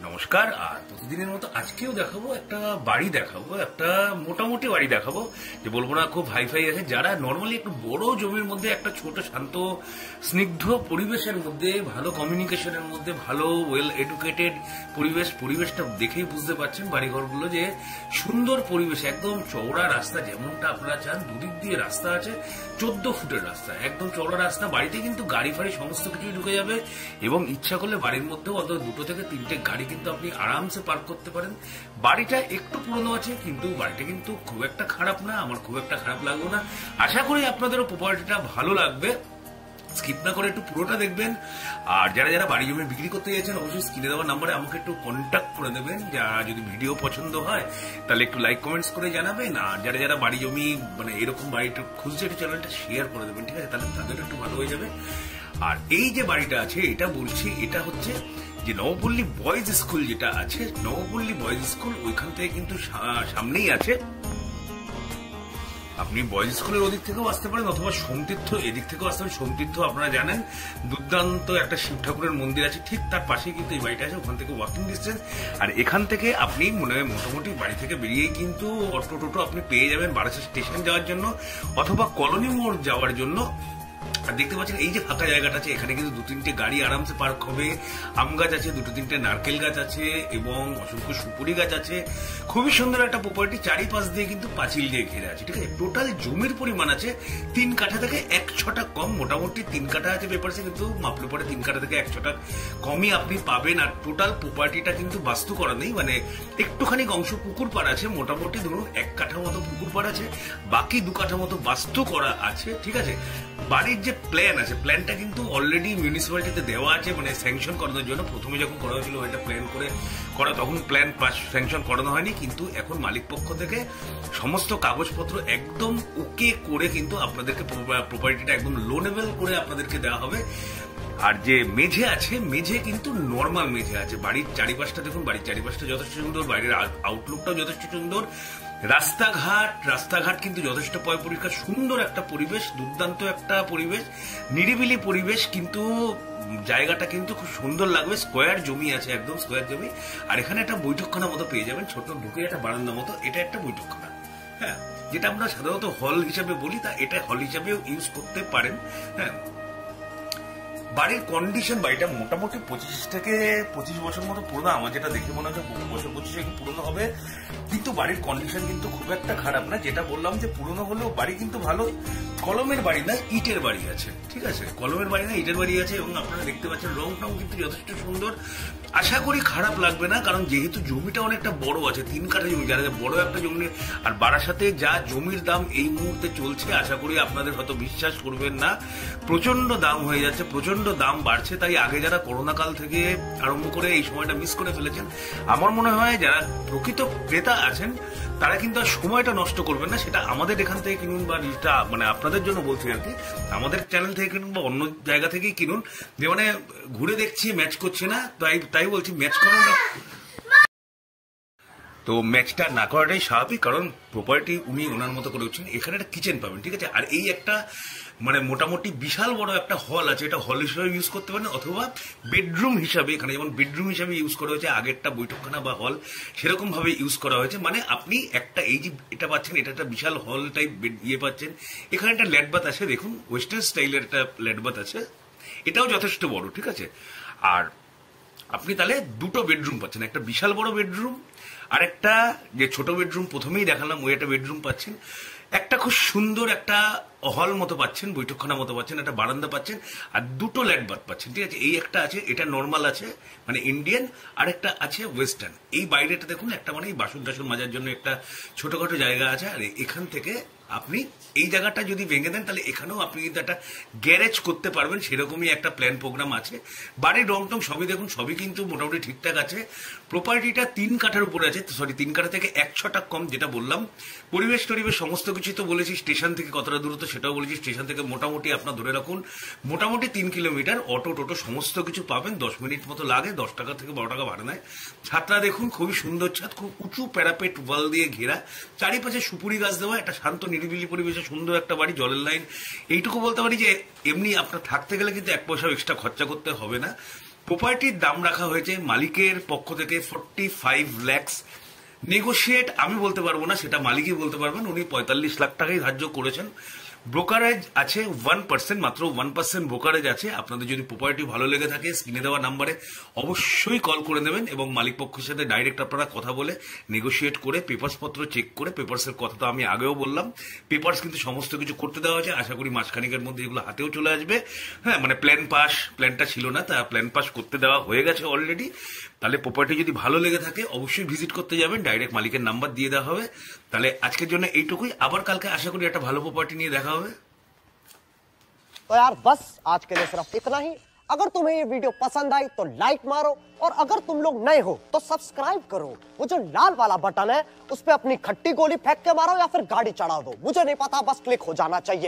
নমস্কার। আর প্রতিদিনের মতো আজকেও দেখাবো একটা বাড়ি, দেখাবো একটা মোটামুটি বাড়ি দেখাবো, যে বলবো না খুব হাইফাই আছে। যারা নর্মালি একটু বড় জমির মধ্যে একটা ছোট শান্ত স্নিগ্ধ পরিবেশের মধ্যে, ভালো কমিউনিকেশনের মধ্যে, ভালো ওয়েল এডুকেটেড পরিবেশটা দেখেই বুঝতে পারছেন বাড়িঘরগুলো যে সুন্দর পরিবেশ, একদম চওড়া রাস্তা যেমনটা আপনারা চান, দুদিক দিয়ে রাস্তা আছে, 14 ফুটের রাস্তা, একদম চওড়া রাস্তা। বাড়িতে কিন্তু গাড়ি ফাড়ি সমস্ত কিছু ঢুকে যাবে এবং ইচ্ছা করলে বাড়ির মধ্যেও অন্তত 2 থেকে 3টে গাড়ি কিন্তু আপনি আরামসে পার্ক করতে পারেন। বাড়িটা একটু পুরনো আছে কিন্তু বাড়িটা কিন্তু খুব একটা খারাপ না, আমার খুব একটা খারাপ লাগলো না। আশা করি আপনাদেরও প্রপার্টিটা ভালো লাগবে। স্কিপ না করে একটু পুরোটা দেখবেন। আর যারা যারা বাড়ি জমি বিক্রি করতে যাচ্ছেন অবশ্যই স্ক্রিনে দেওয়া নাম্বারে আমাকে একটু কন্ট্যাক্ট করে দেবেন। যারা যদি ভিডিও পছন্দ হয় তাহলে একটু লাইক কমেন্টস করে জানাবেন। আর যারা যারা বাড়ি জমি মানে এরকম বাড়িটা খুঁজছে একটু চ্যানেলটা শেয়ার করে দেবেন, ঠিক আছে? তাহলে তাদের একটু ভালো হয়ে যাবে। আর এই যে বাড়িটা আছে এটা বলছি, এটা হচ্ছে যে নবপল্লী বয়েজ স্কুল যেটা আছে, নবপল্লী বয়েজ স্কুল ওইখান থেকে কিন্তু সামনেই আছে। আপনি বয়েজ স্কুলের ওদিক থেকেও আসতে পারেন অথবা সোমতীর্থ এদিক থেকেও আসতে পারেন। সোমতীর্থ আপনারা জানেন দুর্দান্ত একটা শিব ঠাকুরের মন্দির আছে, ঠিক তার পাশেই কিন্তু এই বাড়িটা আছে, ওখান থেকে ওয়াকিং ডিস্টেন্স। আর এখান থেকে আপনি মোটামুটি বাড়ি থেকে বেরিয়েই কিন্তু অটো টোটো আপনি পেয়ে যাবেন বারাসাত স্টেশন যাওয়ার জন্য অথবা কলোনি মোড় যাওয়ার জন্য। আর দেখতে পাচ্ছেন এই যে ফাঁকা জায়গাটা আছে, এখানে কিন্তু 2-3টে গাড়ি আরামসে পার্ক হবে। আম গাছ আছে, 2-3টে নারকেল গাছ আছে এবং অসংখ্য সুপুরি গাছ আছে। খুবই সুন্দর একটা প্রপার্টি, চারিপাশ দিয়ে কিন্তু পাঁচিল দিয়ে ঘিরে আছে, ঠিক আছে? টোটাল জমির পরিমাণ আছে 3 কাঠা থেকে 1 ছটা কম, মোটামুটি 3 কাঠা আছে পেপারসে, কিন্তু মাপলে পরে 3 কাঠা থেকে 1 ছটা কমই আপনি পাবেন। আর টোটাল প্রপার্টিটা কিন্তু বাস্তু করা নেই, মানে একটুখানি অংশ পুকুর পাড় আছে, মোটামুটি ধরুন 1 কাঠা মতো পুকুর পাড় আছে, বাকি 2 কাঠা মতো বাস্তু করা আছে, ঠিক আছে? বাড়ির যে প্ল্যান আছে, প্ল্যানটা কিন্তু অলরেডি মিউনিসিপ্যালিটিতে দেওয়া আছে, মানে স্যাংশন করানোর জন্য। প্রথমে যখন করা হয়েছিল এটা প্ল্যান করে করা, তখন প্ল্যান স্যাংশন করানো হয়নি, কিন্তু এখন মালিক পক্ষ থেকে সমস্ত কাগজপত্র একদম ওকে করে কিন্তু আপনাদেরকে প্রপার্টিটা একদম লোনেবল করে আপনাদেরকে দেওয়া হবে। আর যে মেঝে আছে, মেঝে কিন্তু নর্মাল মেঝে আছে। বাড়ির চারিপাশটা দেখুন, বাড়ির চারিপাশটা যথেষ্ট সুন্দর, বাইরের আউটলুকটাও যথেষ্ট সুন্দর, রাস্তাঘাট কিন্তু যথেষ্ট পরিষ্কার, সুন্দর একটা পরিবেশ, দুর্দান্ত একটা পরিবেশ, নিরিবিলি পরিবেশ, কিন্তু জায়গাটা কিন্তু খুব সুন্দর লাগবে। স্কোয়ার জমি আছে, একদম স্কোয়ার জমি। আর এখানে একটা বৈঠকখানা মতো পেয়ে যাবেন, ছোট ঢুকে একটা বারান্দা মতো, এটা একটা বৈঠকখানা, হ্যাঁ, যেটা আমরা সাধারণত হল হিসাবে বলি, তা এটা হল হিসাবেও ইউজ করতে পারেন, হ্যাঁ। বাড়ির কন্ডিশন, বাড়িটা মোটামুটি 25 থেকে 25 বছর মতো পুরনো, আমার যেটা দেখে মনে হচ্ছে 25 পুরনো হবে, কিন্তু বাড়ির কন্ডিশন কিন্তু খুব একটা খারাপ না। যেটা বললাম যে পুরনো হলেও বাড়ি কিন্তু ভালো, কলমের বাড়ি না, ইটের বাড়ি আছে, ঠিক আছে? কলমের বাড়ি না, ইটের বাড়ি আছে। এবং আপনারা দেখতে পাচ্ছেন রং টং কিন্তু যথেষ্ট সুন্দর, আশা করি খারাপ লাগবে না। কারণ যেহেতু জমিটা অনেকটা বড় আছে, 3 কাঠা জমি, যারা বড় একটা জমি, আর বারাসাতে যা জমির দাম এই মুহূর্তে চলছে, আশা করি আপনাদের হয়তো বিশ্বাস করবেন না, প্রচন্ড দাম হয়ে যাচ্ছে, প্রচন্ড দাম বাড়ছে। তাই আগে যারা করোনা কাল থেকে আরম্ভ করে এই সময়টা মিস করে ফেলেছেন, আমার মনে হয় যারা প্রকৃত ক্রেতা আছেন তারা কিন্তু আর সময়টা নষ্ট করবেন না। সেটা আমাদের এখান থেকে কিনুন বা মানে আপনাদের জন্য বলছি আর কি, আমাদের চ্যানেল থেকে কিনুন বা অন্য জায়গা থেকেই কিনুন, যে মানে ঘুরে দেখছি ম্যাচ করছে না, তাই বলছি ম্যাচ করাটা, তো ম্যাচটা না করাটাই স্বাভাবিক। কারণ প্রপার্টি উনি ওনার মতো করে উঠছেন। এখানে একটা কিচেন পাবেন, ঠিক আছে? আর এই একটা মানে মোটামুটি বিশাল বড় একটা হল আছে, এটা হল হিসাবে ইউজ করতে পারেন অথবা বেডরুম হিসাবে, এখানে যেমন বেডরুম হিসাবে ইউজ করা হয়েছে, আগেরটা বৈঠকখানা বা হল সেরকম ভাবে ইউজ করা হয়েছে। মানে আপনি একটা এই যে এটা পাচ্ছেন, এটা একটা বিশাল হল টাইপ ইয়ে পাচ্ছেন। এখানে একটা ল্যাড বাথ আছে, দেখুন ওয়েস্টার্ন স্টাইলের একটা ল্যাড বাথ আছে, এটাও যথেষ্ট বড়, ঠিক আছে? আর আপনি তাহলে 2টো বেডরুম পাচ্ছেন, একটা বিশাল বড় বেডরুম আর একটা যে ছোট বেডরুম প্রথমেই দেখালাম ওই একটা বেডরুম পাচ্ছেন, একটা খুব সুন্দর একটা হল মতো পাচ্ছেন, বৈঠকখানা মতো পাচ্ছেন, একটা বারান্দা পাচ্ছেন, আর 2টো ল্যাড বাথ পাচ্ছেন, ঠিক আছে? এই একটা আছে, এটা নর্মাল আছে মানে ইন্ডিয়ান, আর একটা আছে ওয়েস্টার্ন। এই বাইরেটা দেখুন একটা মানে বাসন টাসন মাজার জন্য একটা ছোটখাটো জায়গা আছে। আর এখান থেকে আপনি এই জায়গাটা যদি ভেঙে দেন তাহলে এখানেও আপনি কিন্তু একটা গ্যারেজ করতে পারবেন, সেরকমই একটা প্ল্যান প্রোগ্রাম আছে। বাড়ির রং টং সবই দেখুন, সবই কিন্তু মোটামুটি ঠিকঠাক আছে। প্রপার্টিটা 3 কাঠার উপরে আছে, সরি 3 কাঠা থেকে 1 ছটা কম, যেটা বললাম। পরিবেশ সমস্ত কিছু তো বলেছি, স্টেশন থেকে কতটা দূরত্ব সেটাও বলেছি। স্টেশন থেকে মোটামুটি আপনার ধরে রাখুন মোটামুটি 3 কিলোমিটার, অটো টোটো সমস্ত কিছু পাবেন, 10 মিনিট মতো লাগে, 10 টাকা থেকে 12 টাকা ভাড়া নেয়। ছাদটা দেখুন খুবই সুন্দর ছাদ, খুব উঁচু প্যারাপেট ওয়াল দিয়ে ঘেরা, চারিপাশে সুপুরি গাছ দেওয়া, একটা শান্ত নিরিবিলি পরিবেশে সুন্দর একটা বাড়ি, জলের লাইন। এইটুকু বলতে পারি যে এমনি আপনার থাকতে গেলে কিন্তু 1 পয়সাও এক্সট্রা খরচা করতে হবে না। প্রপার্টির দাম রাখা হয়েছে মালিকের পক্ষ থেকে 45 lakhs। নেগোশিয়েট আমি বলতে পারবো না, সেটা মালিকই বলতে পারবেন। উনি 45 লাখ টাকাই ধার্য করেছেন। ব্রোকারেজ আছে 1%, মাত্র 1% ব্রোকারেজ আছে। আপনাদের যদি প্রপার্টি ভালো লেগে থাকে স্ক্রিনে দেওয়া নাম্বারে অবশ্যই কল করে নেবেন এবং মালিক পক্ষের সাথে ডাইরেক্ট আপনারা কথা বলে নেগোশিয়েট করে পেপারস পত্র চেক করে, পেপারসের কথা তো আমি আগেও বললাম, পেপারস কিন্তু সমস্ত কিছু করতে দেওয়া হয়েছে। আশা করি মাসখানিকের মধ্যে এগুলো হাতেও চলে আসবে। হ্যাঁ, মানে প্ল্যানটা ছিল না, তা প্ল্যান পাস করতে দেওয়া হয়ে গেছে অলরেডি। তাহলে প্রপার্টি যদি ভালো লেগে থাকে অবশ্যই ভিজিট করতে যাবেন, ডাইরেক্ট মালিকের নাম্বার দিয়ে দেওয়া হবে। তাহলে আজকের জন্য এইটুকুই, আবার কালকে আশা করি একটা ভালো প্রপার্টি নিয়ে দেখা হবে। तो यार बस आज के लिए सिर्फ इतना ही। अगर तुम्हें ये वीडियो पसंद आई तो लाइक मारो, और अगर तुम लोग नए हो तो सब्सक्राइब करो। वो जो लाल वाला बटन है उस पे अपनी खट्टी गोली फेंक के मारो या फिर गाड़ी चढ़ा दो, मुझे नहीं पता, बस क्लिक हो जाना चाहिए।